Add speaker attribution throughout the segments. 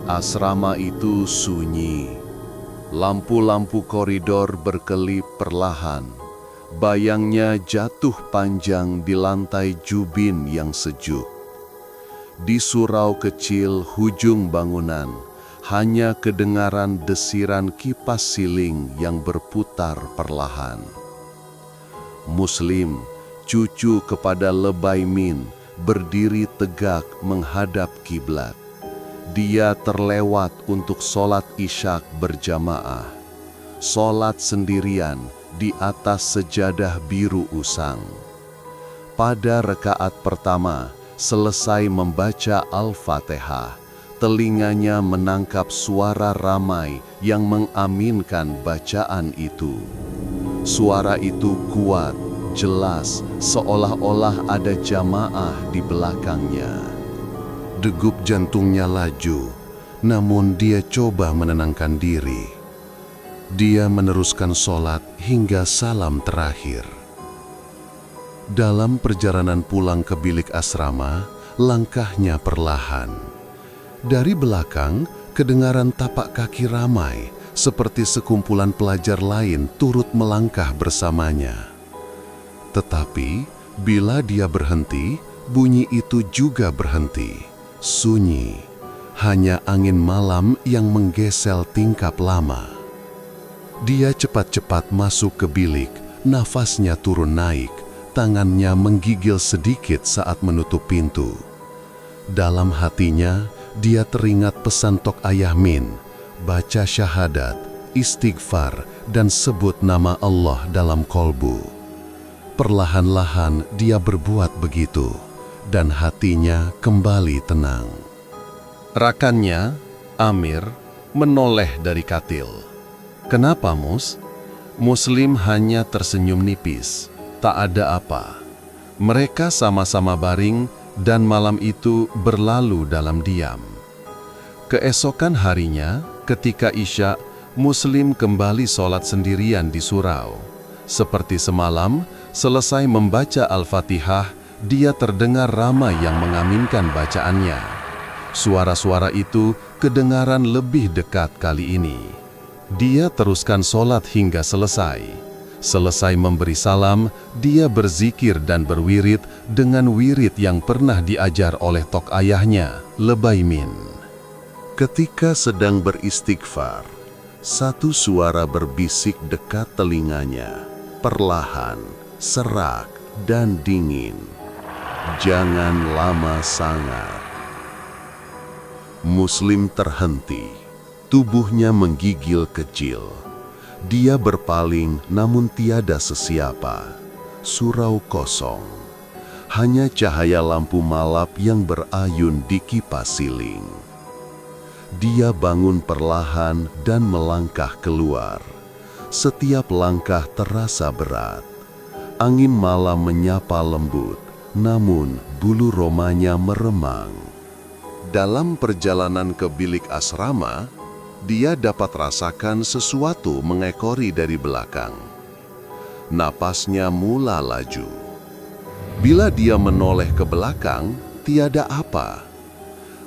Speaker 1: Asrama itu sunyi. Lampu-lampu koridor berkelip perlahan. Bayangnya jatuh panjang di lantai jubin yang sejuk. Di surau kecil hujung bangunan, hanya kedengaran desiran kipas siling yang berputar perlahan. Muslim, cucu kepada Lebay Min, berdiri tegak menghadap kiblat. Dia terlewat untuk sholat isyak berjamaah. Sholat sendirian di atas sejadah biru usang. Pada rakaat pertama, selesai membaca Al-Fatihah, telinganya menangkap suara ramai yang mengaminkan bacaan itu. Suara itu kuat, jelas, seolah-olah ada jamaah di belakangnya. Degup jantungnya laju, namun dia coba menenangkan diri. Dia meneruskan sholat hingga salam terakhir. Dalam perjalanan pulang ke bilik asrama, langkahnya perlahan. Dari belakang, kedengaran tapak kaki ramai, seperti sekumpulan pelajar lain turut melangkah bersamanya. Tetapi, bila dia berhenti, bunyi itu juga berhenti. Sunyi, hanya angin malam yang menggesel tingkap lama. Dia cepat-cepat masuk ke bilik, nafasnya turun naik, tangannya menggigil sedikit saat menutup pintu. Dalam hatinya, dia teringat pesan Tok Ayah Min, baca syahadat, istighfar, dan sebut nama Allah dalam kolbu. Perlahan-lahan dia berbuat begitu, dan hatinya kembali tenang. Rakannya, Amir, menoleh dari katil. "Kenapa, Mus?" Muslim hanya tersenyum nipis. Tak ada apa. Mereka sama-sama baring dan malam itu berlalu dalam diam. Keesokan harinya, ketika Isya, Muslim kembali sholat sendirian di surau. Seperti semalam, selesai membaca Al-Fatihah, dia terdengar ramai yang mengaminkan bacaannya. Suara-suara itu kedengaran lebih dekat kali ini. Dia teruskan sholat hingga selesai. Selesai memberi salam, dia berzikir dan berwirid dengan wirid yang pernah diajar oleh tok ayahnya, Lebay Min. Ketika sedang beristighfar, satu suara berbisik dekat telinganya, perlahan, serak, dan dingin. "Jangan lama sangat." Muslim terhenti, tubuhnya menggigil kecil. Dia berpaling namun tiada sesiapa. Surau kosong. Hanya cahaya lampu malap yang berayun di kipas siling. Dia bangun perlahan dan melangkah keluar. Setiap langkah terasa berat. Angin malam menyapa lembut, namun bulu romanya meremang. Dalam perjalanan ke bilik asrama, dia dapat rasakan sesuatu mengekori dari belakang. Napasnya mula laju. Bila dia menoleh ke belakang, tiada apa.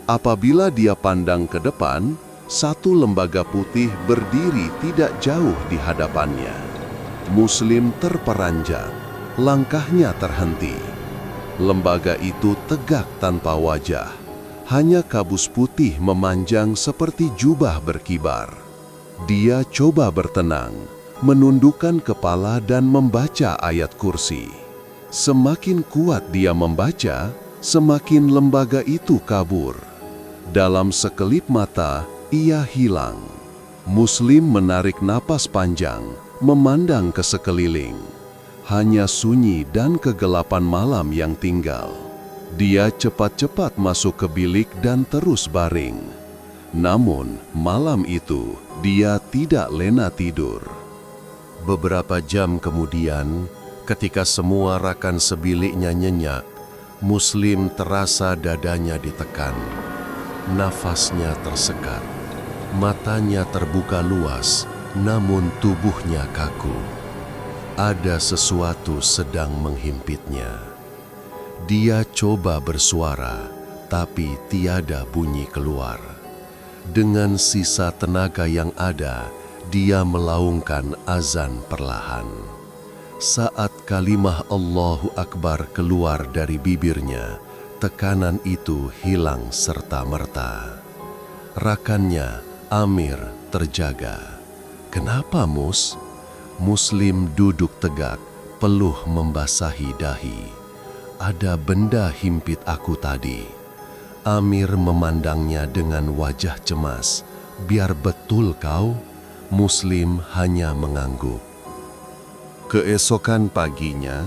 Speaker 1: Apabila dia pandang ke depan, satu lembaga putih berdiri tidak jauh di hadapannya. Muslim terperanjat, langkahnya terhenti. Lembaga itu tegak tanpa wajah. Hanya kabus putih memanjang seperti jubah berkibar. Dia coba bertenang, menundukkan kepala dan membaca ayat kursi. Semakin kuat dia membaca, semakin lembaga itu kabur. Dalam sekelip mata, ia hilang. Muslim menarik napas panjang, memandang ke sekeliling. Hanya sunyi dan kegelapan malam yang tinggal. Dia cepat-cepat masuk ke bilik dan terus baring. Namun, malam itu, dia tidak lena tidur. Beberapa jam kemudian, ketika semua rakan sebiliknya nyenyak, Muslim terasa dadanya ditekan. Nafasnya tersekat. Matanya terbuka luas, namun tubuhnya kaku. Ada sesuatu sedang menghimpitnya. Dia coba bersuara, tapi tiada bunyi keluar. Dengan sisa tenaga yang ada, dia melaungkan azan perlahan. Saat kalimah Allahu Akbar keluar dari bibirnya, tekanan itu hilang serta-merta. Rakannya, Amir, terjaga. "Kenapa, Mus?" Muslim duduk tegak, peluh membasahi dahi. "Ada benda himpit aku tadi." Amir memandangnya dengan wajah cemas. "Biar betul kau?" Muslim hanya mengangguk. Keesokan paginya,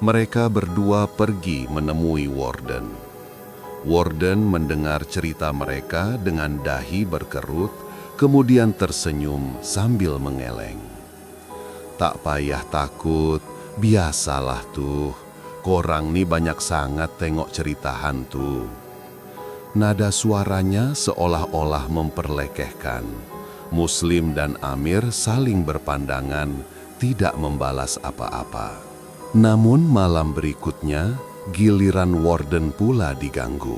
Speaker 1: mereka berdua pergi menemui Warden. Warden mendengar cerita mereka dengan dahi berkerut, kemudian tersenyum sambil mengeleng. "Tak payah takut, biasalah tuh. Korang nih banyak sangat tengok cerita hantu." Nada suaranya seolah-olah memperlekehkan. Muslim dan Amir saling berpandangan, tidak membalas apa-apa. Namun malam berikutnya, giliran Warden pula diganggu.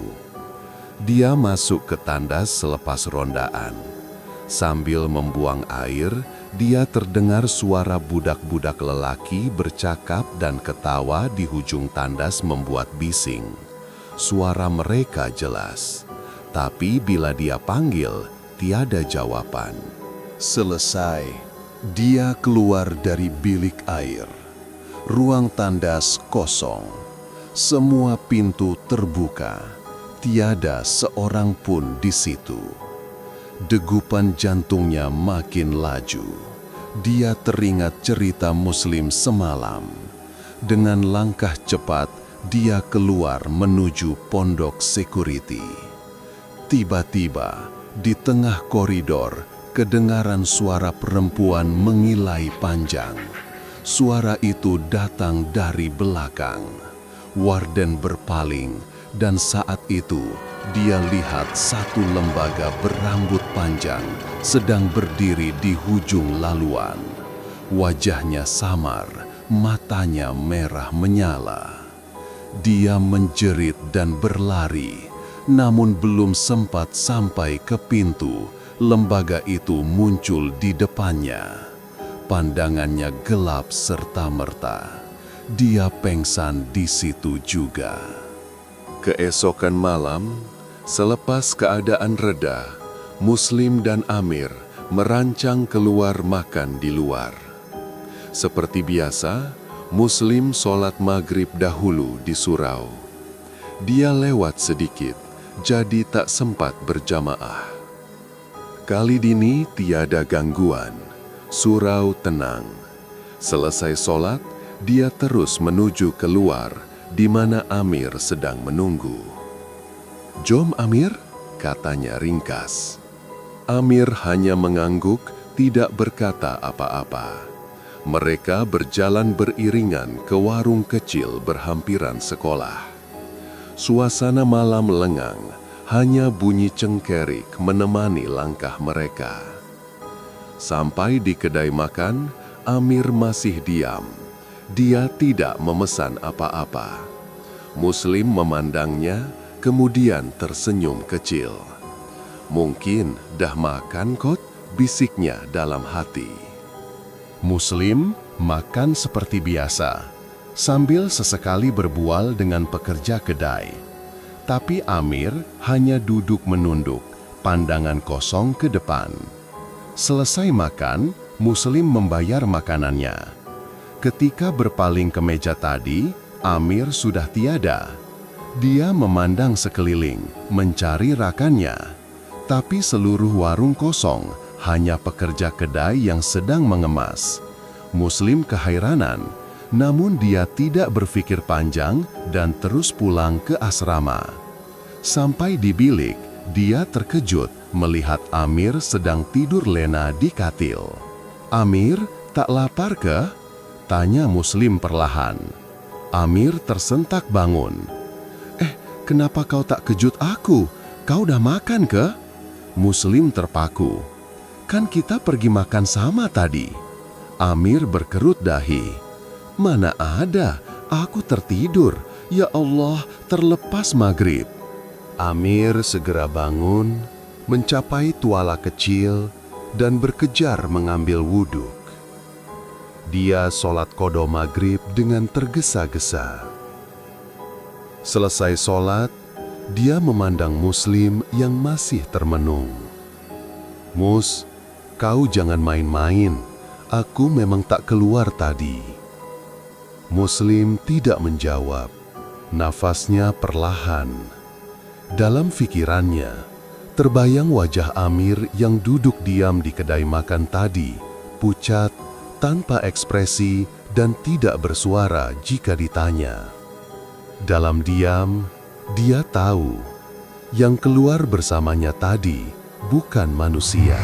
Speaker 1: Dia masuk ke tandas selepas rondaan. Sambil membuang air, dia terdengar suara budak-budak lelaki bercakap dan ketawa di hujung tandas membuat bising. Suara mereka jelas, tapi bila dia panggil, tiada jawaban. Selesai, dia keluar dari bilik air. Ruang tandas kosong. Semua pintu terbuka. Tiada seorang pun di situ. Degupan jantungnya makin laju. Dia teringat cerita Muslim semalam. Dengan langkah cepat, dia keluar menuju pondok security. Tiba-tiba, di tengah koridor, kedengaran suara perempuan mengilai panjang. Suara itu datang dari belakang. Warden berpaling, dan saat itu dia lihat satu lembaga berambut panjang sedang berdiri di hujung laluan. Wajahnya samar, matanya merah menyala. Dia menjerit dan berlari, namun belum sempat sampai ke pintu, lembaga itu muncul di depannya. Pandangannya gelap serta-merta. Dia pengsan di situ juga. Keesokan malam, selepas keadaan reda, Muslim dan Amir merancang keluar makan di luar. Seperti biasa, Muslim sholat maghrib dahulu di surau. Dia lewat sedikit, jadi tak sempat berjamaah. Kali ini tiada gangguan, surau tenang. Selesai sholat, dia terus menuju keluar, di mana Amir sedang menunggu. "Jom Amir," katanya ringkas. Amir hanya mengangguk, tidak berkata apa-apa. Mereka berjalan beriringan ke warung kecil berhampiran sekolah. Suasana malam lengang, hanya bunyi cengkerik menemani langkah mereka. Sampai di kedai makan, Amir masih diam. Dia tidak memesan apa-apa. Muslim memandangnya, kemudian tersenyum kecil. "Mungkin dah makan kot?" bisiknya dalam hati. Muslim makan seperti biasa, sambil sesekali berbual dengan pekerja kedai. Tapi Amir hanya duduk menunduk, pandangan kosong ke depan. Selesai makan, Muslim membayar makanannya. Ketika berpaling ke meja tadi, Amir sudah tiada. Dia memandang sekeliling, mencari rakannya. Tapi seluruh warung kosong, hanya pekerja kedai yang sedang mengemas. Muslim kehairanan, namun dia tidak berpikir panjang dan terus pulang ke asrama. Sampai di bilik, dia terkejut melihat Amir sedang tidur lena di katil. "Amir, tak lapar ke?" tanya Muslim perlahan. Amir tersentak bangun. Kenapa kau tak kejut aku? Kau dah makan ke?" Muslim terpaku. "Kan kita pergi makan sama tadi." Amir berkerut dahi. "Mana ada, aku tertidur. Ya Allah, terlepas maghrib." Amir segera bangun, mencapai tuala kecil dan berkejar mengambil wuduk. Dia sholat qodho maghrib dengan tergesa-gesa. Selesai sholat, dia memandang Muslim yang masih termenung. "Mus, kau jangan main-main, aku memang tak keluar tadi." Muslim tidak menjawab, nafasnya perlahan. Dalam pikirannya, terbayang wajah Amir yang duduk diam di kedai makan tadi, pucat, tanpa ekspresi dan tidak bersuara jika ditanya. Dalam diam, dia tahu yang keluar bersamanya tadi bukan manusia.